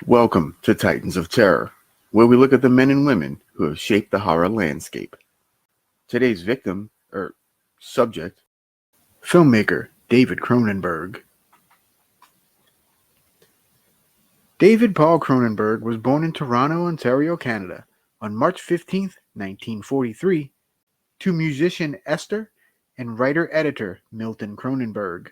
Welcome to Titans of Terror, where we look at the men and women who have shaped the horror landscape. Today's subject, filmmaker David Cronenberg. David Paul Cronenberg was born in Toronto, Ontario, Canada, on March 15, 1943, to musician Esther and writer-editor Milton Cronenberg.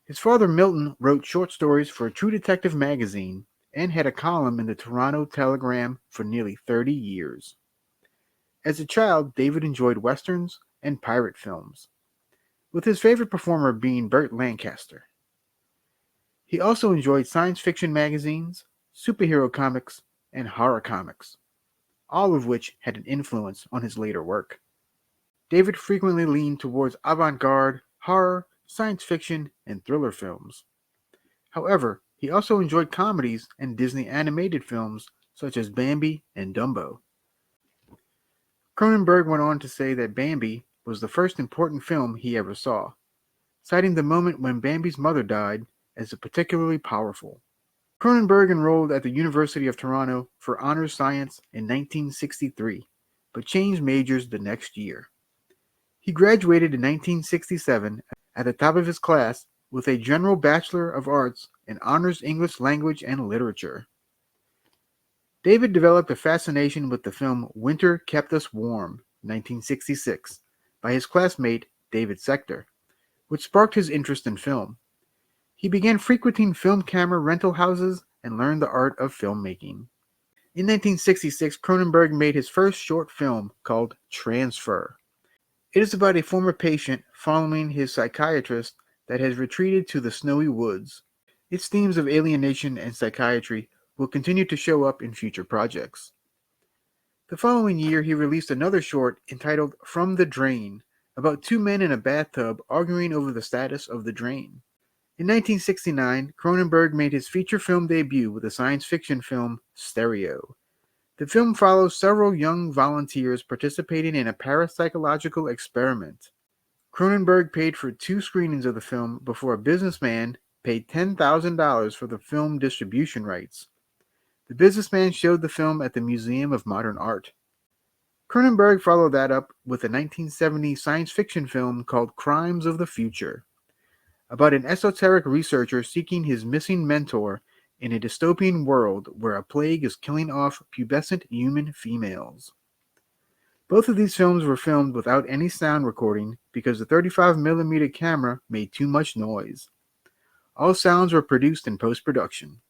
His father Milton wrote short stories for True Detective magazine and had a column in the Toronto Telegram for nearly 30 years. As a child, David enjoyed westerns and pirate films, with his favorite performer being Burt Lancaster. He also enjoyed science fiction magazines, superhero comics, and horror comics, all of which had an influence on his later work. David frequently leaned towards avant-garde, horror, science fiction, and thriller films. However, he also enjoyed comedies and Disney animated films such as Bambi and Dumbo. Cronenberg went on to say that Bambi was the first important film he ever saw, citing the moment when Bambi's mother died as particularly powerful. Cronenberg enrolled at the University of Toronto for honors science in 1963, but changed majors the next year. He graduated in 1967 at the top of his class with a general Bachelor of Arts in Honors English Language and Literature. David developed a fascination with the film Winter Kept Us Warm, 1966, by his classmate David Sector, which sparked his interest in film. He began frequenting film camera rental houses and learned the art of filmmaking. In 1966, Cronenberg made his first short film called Transfer. It is about a former patient following his psychiatrist that has retreated to the snowy woods. Its themes of alienation and psychiatry will continue to show up in future projects. The following year, he released another short entitled From the Drain, about two men in a bathtub arguing over the status of the drain. In 1969, Cronenberg made his feature film debut with the science fiction film Stereo. The film follows several young volunteers participating in a parapsychological experiment. Cronenberg paid for 2 screenings of the film before a businessman paid $10,000 for the film distribution rights. The businessman showed the film at the Museum of Modern Art. Cronenberg followed that up with a 1970 science fiction film called Crimes of the Future, about an esoteric researcher seeking his missing mentor in a dystopian world where a plague is killing off pubescent human females. Both of these films were filmed without any sound recording because the 35mm camera made too much noise. All sounds were produced in post-production.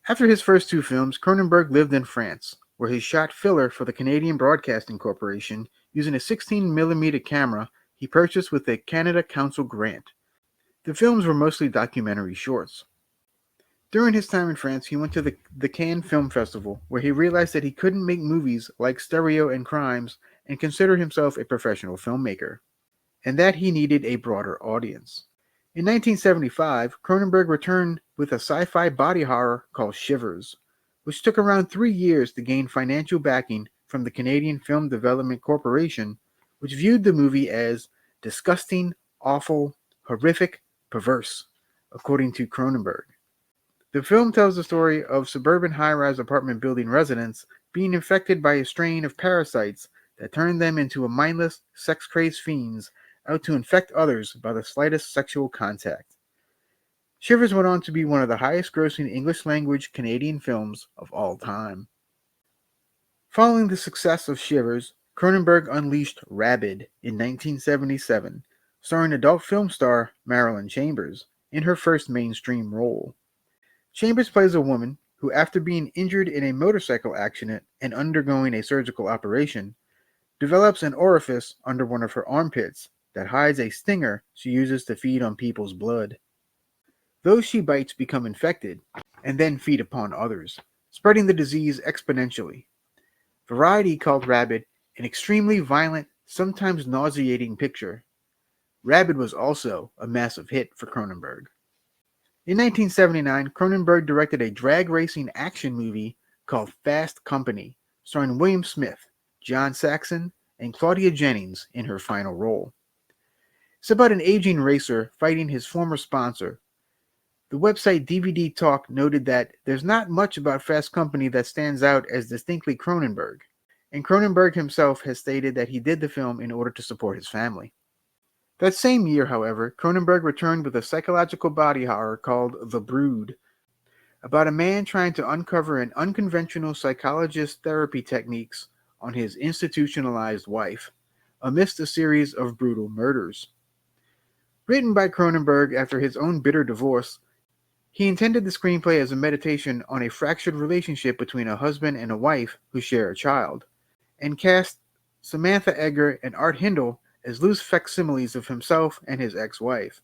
After his first 2 films, Cronenberg lived in France, where he shot filler for the Canadian Broadcasting Corporation using a 16mm camera he purchased with a Canada Council grant. The films were mostly documentary shorts. During his time in France, he went to the Cannes Film Festival, where he realized that he couldn't make movies like Stereo and Crimes and considered himself a professional filmmaker, and that he needed a broader audience. In 1975, Cronenberg returned with a sci-fi body horror called Shivers, which took around 3 years to gain financial backing from the Canadian Film Development Corporation, which viewed the movie as disgusting, awful, horrific, perverse, according to Cronenberg. The film tells the story of suburban high-rise apartment building residents being infected by a strain of parasites that turn them into mindless, sex-crazed fiends out to infect others by the slightest sexual contact. Shivers went on to be one of the highest-grossing English-language Canadian films of all time. Following the success of Shivers, Cronenberg unleashed Rabid in 1977, starring adult film star Marilyn Chambers in her first mainstream role. Chambers plays a woman who, after being injured in a motorcycle accident and undergoing a surgical operation, develops an orifice under one of her armpits that hides a stinger she uses to feed on people's blood. Those she bites become infected and then feed upon others, spreading the disease exponentially. Variety called Rabid an extremely violent, sometimes nauseating picture. Rabid was also a massive hit for Cronenberg. In 1979, Cronenberg directed a drag racing action movie called Fast Company, starring William Smith, John Saxon, and Claudia Jennings in her final role. It's about an aging racer fighting his former sponsor, The website DVD Talk noted that there's not much about Fast Company that stands out as distinctly Cronenberg, and Cronenberg himself has stated that he did the film in order to support his family. That same year, however, Cronenberg returned with a psychological body horror called The Brood, about a man trying to uncover an unconventional psychologist therapy techniques on his institutionalized wife, amidst a series of brutal murders. Written by Cronenberg after his own bitter divorce, he intended the screenplay as a meditation on a fractured relationship between a husband and a wife who share a child, and cast Samantha Eggar and Art Hindle as loose facsimiles of himself and his ex-wife.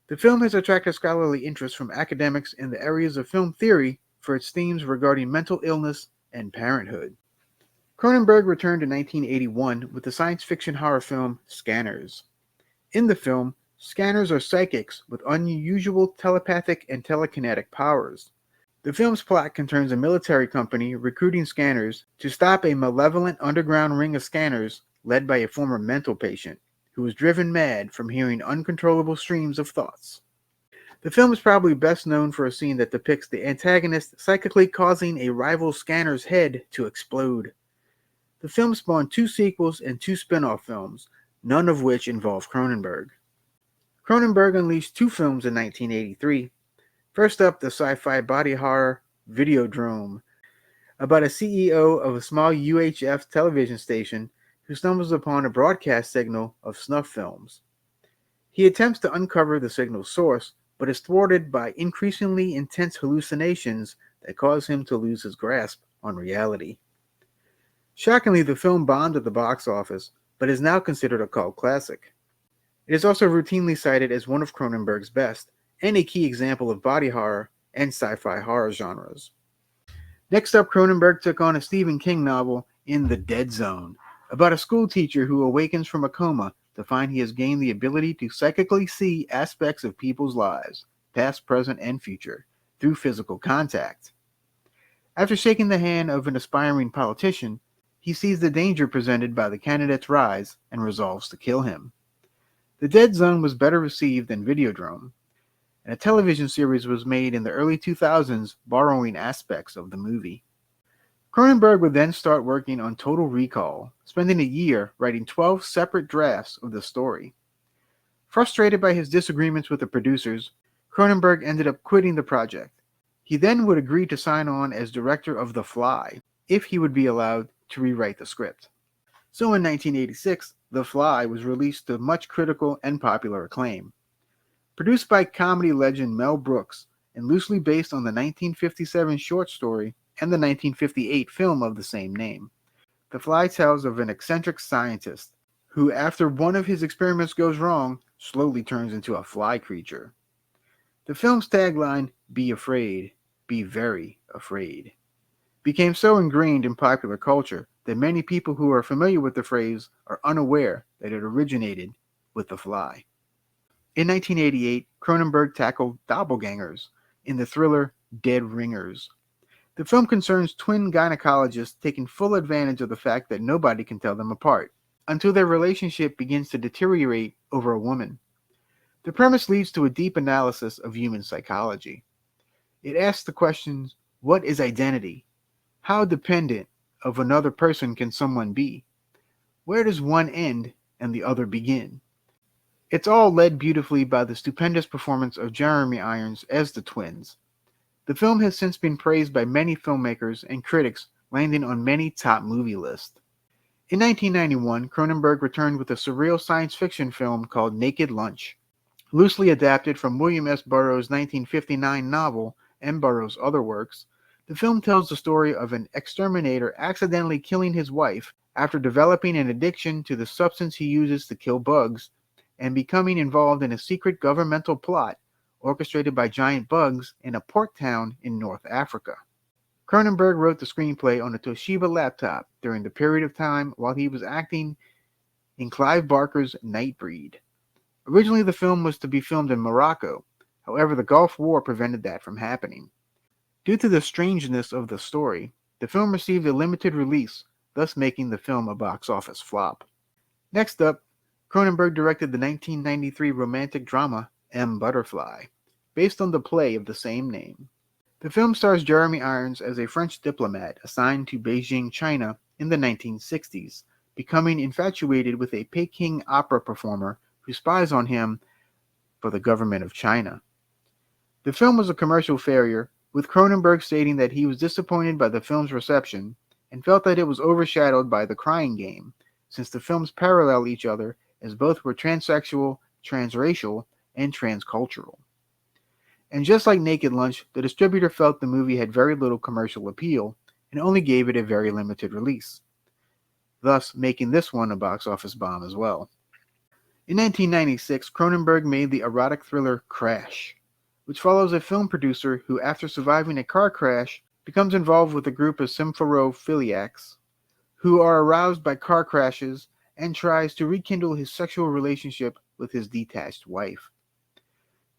The film has attracted scholarly interest from academics in the areas of film theory for its themes regarding mental illness and parenthood. Cronenberg returned in 1981 with the science fiction horror film Scanners. In the film, scanners are psychics with unusual telepathic and telekinetic powers. The film's plot concerns a military company recruiting scanners to stop a malevolent underground ring of scanners led by a former mental patient who was driven mad from hearing uncontrollable streams of thoughts. The film is probably best known for a scene that depicts the antagonist psychically causing a rival scanner's head to explode. The film spawned 2 sequels and 2 spin-off films, none of which involve Cronenberg. Cronenberg unleashed 2 films in 1983. First up, the sci-fi body horror Videodrome, about a CEO of a small UHF television station who stumbles upon a broadcast signal of snuff films. He attempts to uncover the signal's source, but is thwarted by increasingly intense hallucinations that cause him to lose his grasp on reality. Shockingly, the film bombed at the box office, but is now considered a cult classic. It is also routinely cited as one of Cronenberg's best, and a key example of body horror and sci-fi horror genres. Next up, Cronenberg took on a Stephen King novel in The Dead Zone, about a school teacher who awakens from a coma to find he has gained the ability to psychically see aspects of people's lives, past, present, and future, through physical contact. After shaking the hand of an aspiring politician, he sees the danger presented by the candidate's rise and resolves to kill him. The Dead Zone was better received than Videodrome, and a television series was made in the early 2000s borrowing aspects of the movie. Cronenberg would then start working on Total Recall, spending a year writing 12 separate drafts of the story. Frustrated by his disagreements with the producers, Cronenberg ended up quitting the project. He then would agree to sign on as director of The Fly, if he would be allowed to rewrite the script. So in 1986, The Fly was released to much critical and popular acclaim. Produced by comedy legend Mel Brooks and loosely based on the 1957 short story and the 1958 film of the same name, The Fly tells of an eccentric scientist who, after one of his experiments goes wrong, slowly turns into a fly creature. The film's tagline, "Be afraid, be very afraid," became so ingrained in popular culture that many people who are familiar with the phrase are unaware that it originated with The Fly. In 1988, Cronenberg tackled doppelgangers in the thriller Dead Ringers. The film concerns twin gynecologists taking full advantage of the fact that nobody can tell them apart, until their relationship begins to deteriorate over a woman. The premise leads to a deep analysis of human psychology. It asks the questions, what is identity? How dependent of another person can someone be? Where does one end and the other begin? It's all led beautifully by the stupendous performance of Jeremy Irons as the twins. The film has since been praised by many filmmakers and critics, landing on many top movie lists. In 1991, Cronenberg returned with a surreal science fiction film called Naked Lunch. Loosely adapted from William S. Burroughs' 1959 novel and Burroughs' other works, the film tells the story of an exterminator accidentally killing his wife after developing an addiction to the substance he uses to kill bugs and becoming involved in a secret governmental plot orchestrated by giant bugs in a port town in North Africa. Cronenberg wrote the screenplay on a Toshiba laptop during the period of time while he was acting in Clive Barker's Nightbreed. Originally, the film was to be filmed in Morocco. However, the Gulf War prevented that from happening. Due to the strangeness of the story, the film received a limited release, thus making the film a box office flop. Next up, Cronenberg directed the 1993 romantic drama M. Butterfly. based on the play of the same name. The film stars Jeremy Irons as a French diplomat assigned to Beijing, China in the 1960s, becoming infatuated with a Peking opera performer who spies on him for the government of China. The film was a commercial failure, with Cronenberg stating that he was disappointed by the film's reception and felt that it was overshadowed by The Crying Game, since the films parallel each other as both were transsexual, transracial, and transcultural. And just like Naked Lunch, the distributor felt the movie had very little commercial appeal and only gave it a very limited release, thus making this one a box office bomb as well. In 1996, Cronenberg made the erotic thriller Crash, which follows a film producer who, after surviving a car crash, becomes involved with a group of symphorophiliacs who are aroused by car crashes and tries to rekindle his sexual relationship with his detached wife.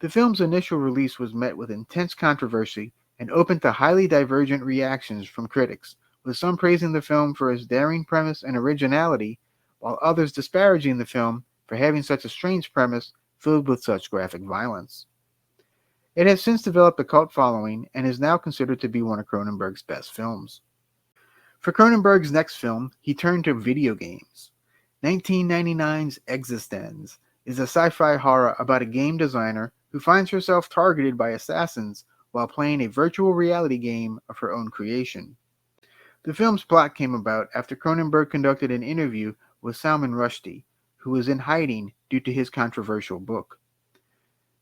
The film's initial release was met with intense controversy and open to highly divergent reactions from critics, with some praising the film for its daring premise and originality, while others disparaging the film for having such a strange premise filled with such graphic violence. It has since developed a cult following and is now considered to be one of Cronenberg's best films. For Cronenberg's next film, he turned to video games. 1999's Existenz is a sci-fi horror about a game designer who finds herself targeted by assassins while playing a virtual reality game of her own creation. The film's plot came about after Cronenberg conducted an interview with Salman Rushdie, who was in hiding due to his controversial book.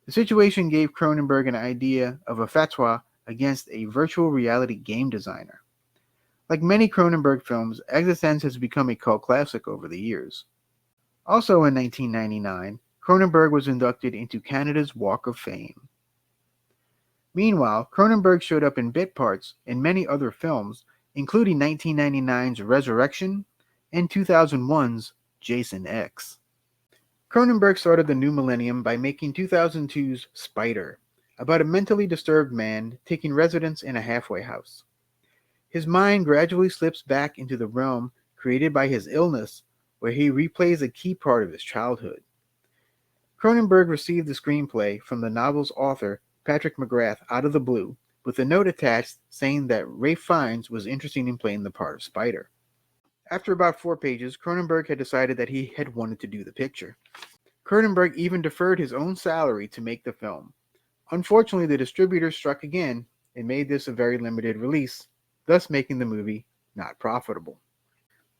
The situation gave Cronenberg an idea of a fatwa against a virtual reality game designer. Like many Cronenberg films, Existenz has become a cult classic over the years. Also in 1999, Cronenberg was inducted into Canada's Walk of Fame. Meanwhile, Cronenberg showed up in bit parts in many other films, including 1999's Resurrection and 2001's Jason X. Cronenberg started the new millennium by making 2002's Spider, about a mentally disturbed man taking residence in a halfway house. His mind gradually slips back into the realm created by his illness, where he replays a key part of his childhood. Cronenberg received the screenplay from the novel's author, Patrick McGrath, out of the blue, with a note attached saying that Ralph Fiennes was interested in playing the part of Spider. After about 4 pages, Cronenberg had decided that he had wanted to do the picture. Cronenberg even deferred his own salary to make the film. Unfortunately, the distributor struck again and made this a very limited release, thus making the movie not profitable.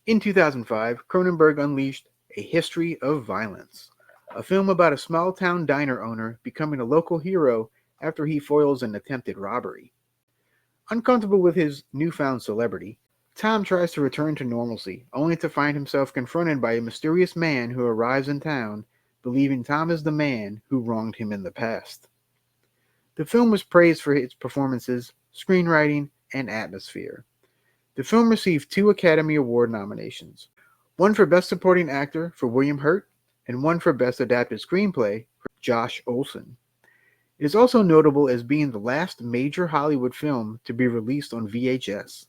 In 2005, Cronenberg unleashed A History of Violence, a film about a small-town diner owner becoming a local hero after he foils an attempted robbery. Uncomfortable with his newfound celebrity, Tom tries to return to normalcy, only to find himself confronted by a mysterious man who arrives in town, believing Tom is the man who wronged him in the past. The film was praised for its performances, screenwriting, and atmosphere. The film received 2 Academy Award nominations, one for Best Supporting Actor for William Hurt, and one for Best Adapted Screenplay for Josh Olson. It is also notable as being the last major Hollywood film to be released on VHS.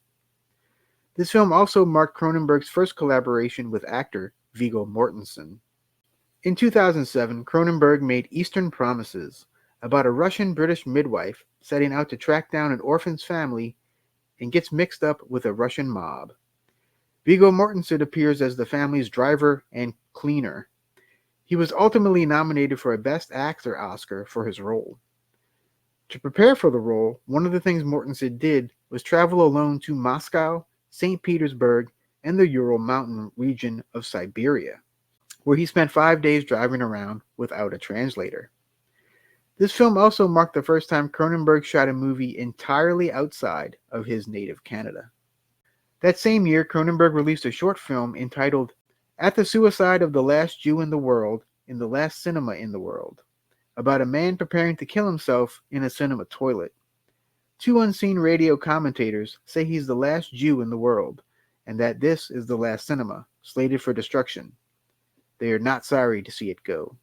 This film also marked Cronenberg's first collaboration with actor Viggo Mortensen. In 2007, Cronenberg made Eastern Promises, about a Russian-British midwife setting out to track down an orphan's family and gets mixed up with a Russian mob. Viggo Mortensen appears as the family's driver and cleaner. He was ultimately nominated for a Best Actor Oscar for his role. To prepare for the role, one of the things Mortensen did was travel alone to Moscow, St. Petersburg, and the Ural Mountain region of Siberia, where he spent 5 days driving around without a translator. This film also marked the first time Cronenberg shot a movie entirely outside of his native Canada. That same year, Cronenberg released a short film entitled At the Suicide of the Last Jew in the World in the Last Cinema in the World, about a man preparing to kill himself in a cinema toilet. 2 unseen radio commentators say he's the last Jew in the world, and that this is the last cinema, slated for destruction. They are not sorry to see it go.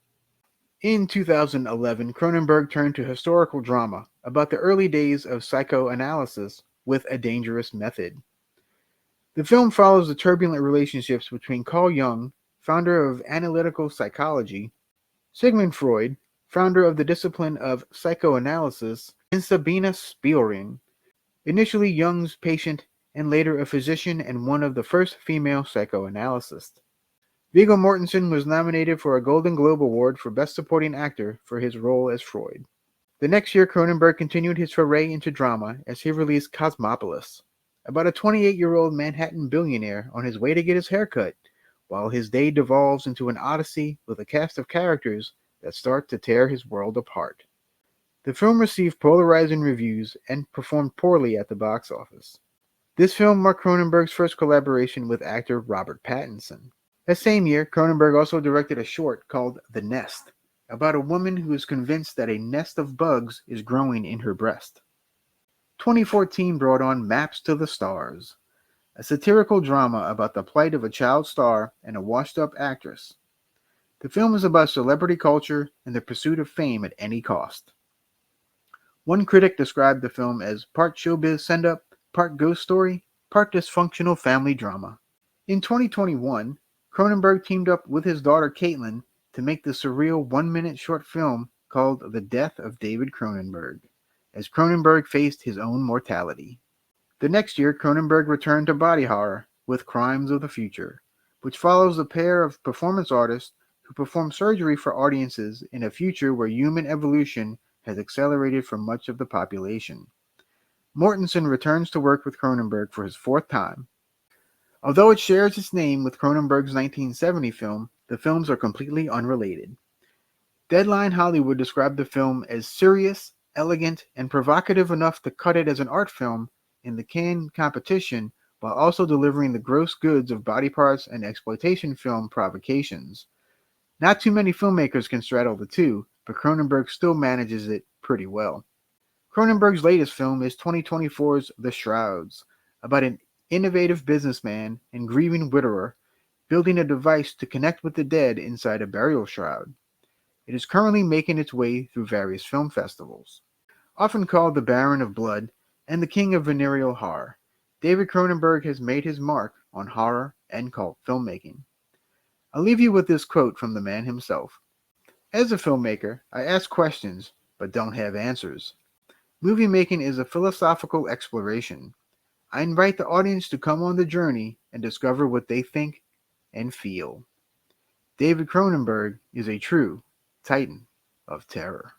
In 2011, Cronenberg turned to historical drama about the early days of psychoanalysis with A Dangerous Method. The film follows the turbulent relationships between Carl Jung, founder of analytical psychology, Sigmund Freud, founder of the discipline of psychoanalysis, and Sabina Spielring, initially Jung's patient and later a physician and one of the first female psychoanalysts. Viggo Mortensen was nominated for a Golden Globe Award for Best Supporting Actor for his role as Freud. The next year, Cronenberg continued his foray into drama as he released Cosmopolis, about a 28-year-old Manhattan billionaire on his way to get his hair cut, while his day devolves into an odyssey with a cast of characters that start to tear his world apart. The film received polarizing reviews and performed poorly at the box office. This film marked Cronenberg's first collaboration with actor Robert Pattinson. That same year, Cronenberg also directed a short called The Nest, about a woman who is convinced that a nest of bugs is growing in her breast. 2014 brought on Maps to the Stars, a satirical drama about the plight of a child star and a washed-up actress. The film is about celebrity culture and the pursuit of fame at any cost. One critic described the film as part showbiz send-up, part ghost story, part dysfunctional family drama. In 2021, Cronenberg teamed up with his daughter Caitlin to make the surreal one-minute short film called The Death of David Cronenberg, as Cronenberg faced his own mortality. The next year, Cronenberg returned to body horror with Crimes of the Future, which follows a pair of performance artists who perform surgery for audiences in a future where human evolution has accelerated for much of the population. Mortensen returns to work with Cronenberg for his fourth time. Although it shares its name with Cronenberg's 1970 film, the films are completely unrelated. Deadline Hollywood described the film as serious, elegant, and provocative enough to cut it as an art film in the Cannes competition while also delivering the gross goods of body parts and exploitation film provocations. Not too many filmmakers can straddle the two, but Cronenberg still manages it pretty well. Cronenberg's latest film is 2024's The Shrouds, about an innovative businessman and grieving widower building a device to connect with the dead inside a burial shroud. It is currently making its way through various film festivals. Often called the Baron of Blood and the King of Venereal Horror, David Cronenberg has made his mark on horror and cult filmmaking. I'll leave you with this quote from the man himself. As a filmmaker, I ask questions, but don't have answers. Movie making is a philosophical exploration. I invite the audience to come on the journey and discover what they think and feel. David Cronenberg is a true titan of terror.